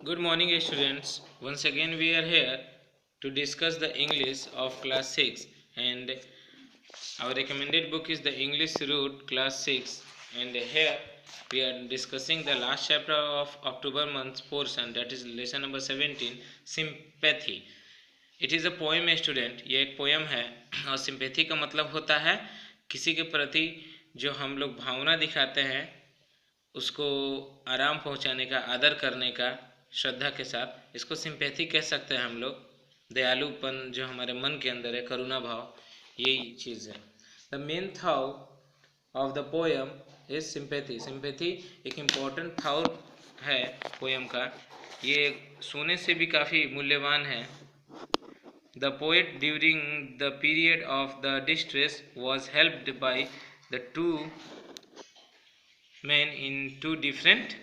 Good morning, students. Once again, we are here to discuss the English of class 6, and our recommended book is the English Root class 6. And here we are discussing the last chapter of October month's portion, that is lesson number 17, Sympathy. It is a poem student, ये एक poem है और sympathy का मतलब होता है किसी के प्रति जो हम लोग भावना दिखाते हैं उसको आराम पहुंचाने का, आदर करने का, श्रद्धा के साथ। इसको सिंपैथी कह सकते हैं हम लोग। दयालुपन जो हमारे मन के अंदर है, करुणा भाव, यही चीज़ है। The main thought of the poem is sympathy. Sympathy एक इम्पोर्टेंट थॉट है पोएम का। ये सोने से भी काफ़ी मूल्यवान है। The poet during the period of the distress was helped by the two men in two different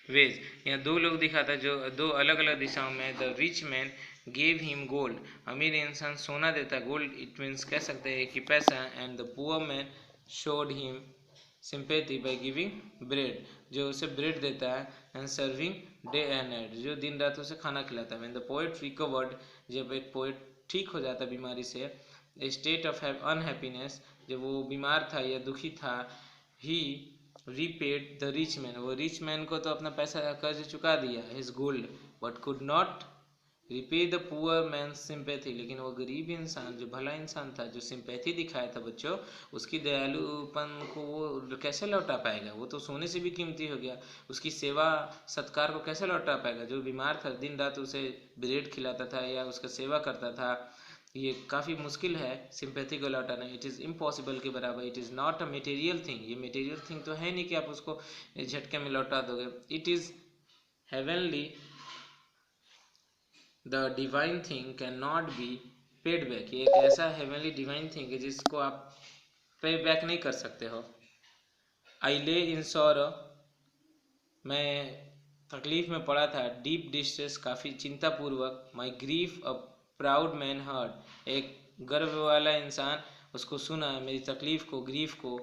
ways. यहाँ दो लोग दिखाता है जो दो अलग अलग दिशाओं में। The rich man gave him gold, अमीर इंसान सोना देता है, गोल्ड इट मीन्स कह सकते हैं कि पैसा। And the poor man showed him sympathy by giving bread, जो उसे ब्रेड देता है। And serving day and night, जो दिन रात उसे खाना खिलाता है। व्हेन द पोएट रिकवर्ड, जब एक पोएट ठीक हो जाता बीमारी से, स्टेट ऑफ अनहैप्पीनेस, जब वो बीमार था या दुखी था, ही रीपेड द रिच मैन, वो रिच मैन को तो अपना पैसा कर्ज चुका दिया, his gold, but could not repay the poor man sympathy. लेकिन वो गरीब इंसान, जो भला इंसान था, जो सिंपैथी दिखाया था बच्चों, उसकी दयालुपन को वो कैसे लौटा पाएगा? वो तो सोने से भी कीमती हो गया। उसकी सेवा सत्कार को कैसे लौटा पाएगा? जो बीमार था, दिन रात उसे ब्रेड खिलाता था या उसका सेवा करता था। ये काफ़ी मुश्किल है सिंपैथी को लौटाना। इट इज़ इम्पॉसिबल के बराबर। It is not a material thing, ये मटेरियल थिंग तो है नहीं कि आप उसको झटके में लौटा दोगे। It is heavenly, the divine thing can not be paid back. ये एक ऐसा हेवनली डिवाइन थिंग है जिसको आप पे बैक नहीं कर सकते हो। आई ले इन सॉरो, मैं तकलीफ में पड़ा था। डीप डिस्ट्रेस, काफ़ी चिंतापूर्वक। My grief a proud man heard, एक गर्व वाला इंसान उसको सुना, मेरी तकलीफ़ को, ग्रीफ को,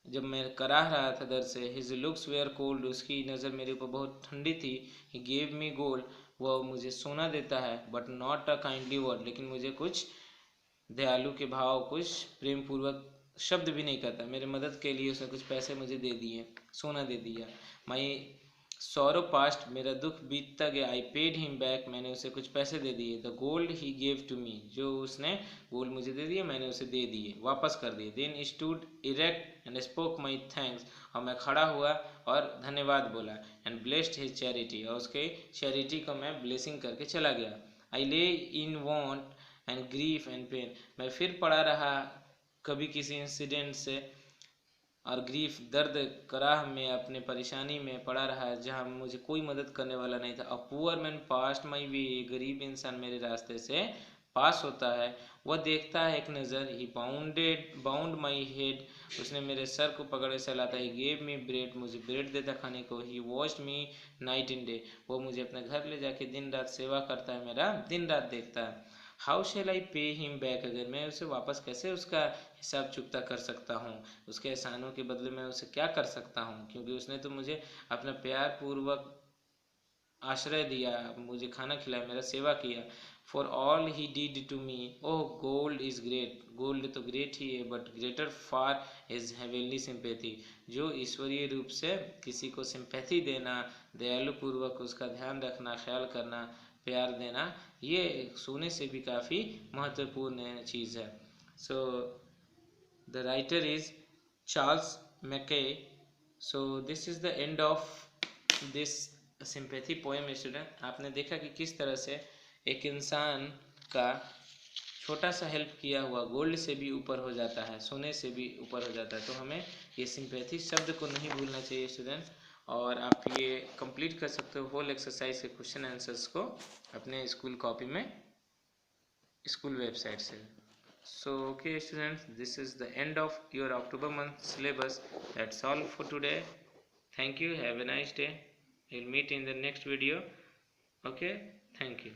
जब मैं कराह रहा था दर्द से। हिज लुक्स वेयर कोल्ड, उसकी नज़र मेरे ऊपर बहुत ठंडी थी। ही गेव मी गोल्ड, वो मुझे सोना देता है, but not a kindly word, लेकिन मुझे कुछ दयालु के भाव, कुछ प्रेम पूर्वक शब्द भी नहीं करता। मेरे मदद के लिए उसने कुछ पैसे मुझे दे दिए, सोना दे दिया। माई सॉरो पास्ट, मेरा दुख बीतता गया। आई पेड हिम बैक, मैंने उसे कुछ पैसे दे दिए। The gold he gave to me, जो उसने गोल्ड मुझे दे दिया, मैंने उसे दे दिए, वापस कर दिए। Then stood erect and spoke my thanks, और मैं खड़ा हुआ और धन्यवाद बोला। एंड ब्लेस्ड हिज चैरिटी, और उसके चैरिटी को मैं ब्लेसिंग करके चला गया। I lay in want and grief and pain, मैं फिर पड़ा रहा कभी किसी इंसिडेंट से, और ग्रीफ, दर्द, कराह में, अपने परेशानी में पड़ा रहा जहाँ मुझे कोई मदद करने वाला नहीं था। अ पुअर मैन पास्ट माई वे, गरीब इंसान मेरे रास्ते से पास होता है। वह देखता है एक नज़र। ही बाउंड माई हेड, उसने मेरे सर को पकड़े सहलाता। ही गेव मी ब्रेड, मुझे ब्रेड देता खाने को। He watched me night and day, वो मुझे अपने घर ले जाके दिन रात सेवा करता है, मेरा दिन रात देखता है। How shall I pay him back, अगर मैं उसे वापस कैसे उसका हिसाब चुकता कर सकता हूँ? उसके एहसानों के बदले में उसे क्या कर सकता हूँ? क्योंकि उसने तो मुझे अपना प्यार पूर्वक आश्रय दिया, मुझे खाना खिलाया, मेरा सेवा किया। For all he did to me, oh gold is great, gold तो ग्रेट ही है, but greater far is heavenly sympathy, जो ईश्वरीय रूप से किसी को सिंपैथी देना, दयालु पूर्वक उसका ध्यान रखना, ख्याल करना, प्यार देना, ये सोने से भी काफ़ी महत्वपूर्ण चीज़ है। So the writer is Charles Mackay. So this is the end of this sympathy poem student. आपने देखा कि किस तरह से एक इंसान का छोटा सा हेल्प किया हुआ गोल्ड से भी ऊपर हो जाता है, सोने से भी ऊपर हो जाता है। तो हमें ये सिंपैथी शब्द को नहीं भूलना चाहिए स्टूडेंट। और आप ये कंप्लीट कर सकते हो होल एक्सरसाइज के क्वेश्चन आंसर्स को अपने स्कूल कॉपी में, स्कूल वेबसाइट से। So okay students, this is the end of your October month syllabus. That's all for today. Thank you, have a nice day. We'll meet in the next video. Okay, thank you.